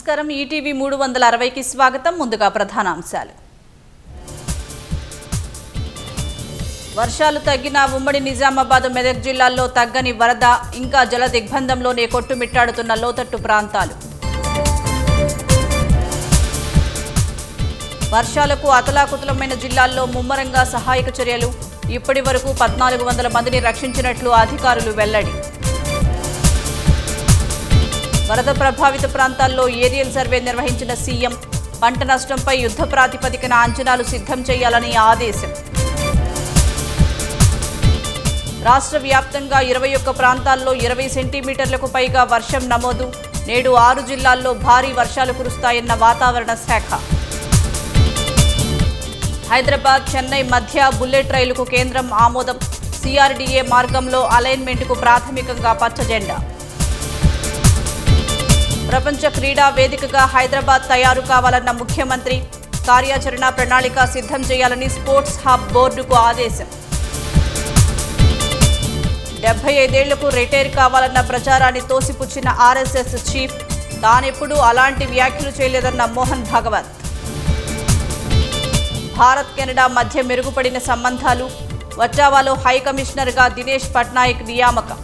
నమస్కారం ఈటీవీ 360కి స్వాగతం. ముందుగా ప్రధానాంశాలు. వర్షాలు తగ్గిన ఉమ్మడి నిజామాబాద్ మెదక్ జిల్లాల్లో తగ్గని వరద, ఇంకా జల దిగ్బంధంలోనే కొట్టుమిట్టాడుతున్న లోతట్టు ప్రాంతాలు. వర్షాలకు అతలాకుతలమైన జిల్లాల్లో ముమ్మరంగా సహాయక చర్యలు. ఇప్పటి వరకు 1400 మందిని రక్షించినట్లు అధికారులు వెల్లడి. వరద ప్రభావిత ప్రాంతాల్లో ఏరియల్ సర్వే నిర్వహించిన సీఎం. పంట నష్టంపై యుద్ధ ప్రాతిపదికన అంచనాలు సిద్ధం చేయాలని ఆదేశం. రాష్ట్ర వ్యాప్తంగా 21 ప్రాంతాల్లో 20 సెంటీమీటర్లకు పైగా వర్షం నమోదు. నేడు 6 జిల్లాల్లో భారీ వర్షాలు కురుస్తాయన్న వాతావరణ శాఖ. హైదరాబాద్ చెన్నై మధ్య బుల్లెట్ రైలుకు కేంద్రం ఆమోదం. సిఆర్డీఏ మార్గంలో అలైన్మెంట్కు ప్రాథమికంగా పచ్చజెండా. ప్రపంచ క్రీడా వేదికగా హైదరాబాద్ తయారు కావాలన్న ముఖ్యమంత్రి. కార్యాచరణ ప్రణాళిక సిద్ధం చేయాలని స్పోర్ట్స్ హబ్ బోర్డుకు ఆదేశం. 75 ఏళ్లకు రిటైర్ కావాలన్న ప్రచారాన్ని తోసిపుచ్చిన ఆర్ఎస్ఎస్ చీఫ్. తానెప్పుడూ అలాంటి వ్యాఖ్యలు చేయలేదన్న మోహన్ భాగవత్. భారత్ కెనడా మధ్య మెరుగుపడిన సంబంధాలు. ఒట్టావాలో హై కమిషనర్గా దినేష్ పట్నాయక్ నియామకం.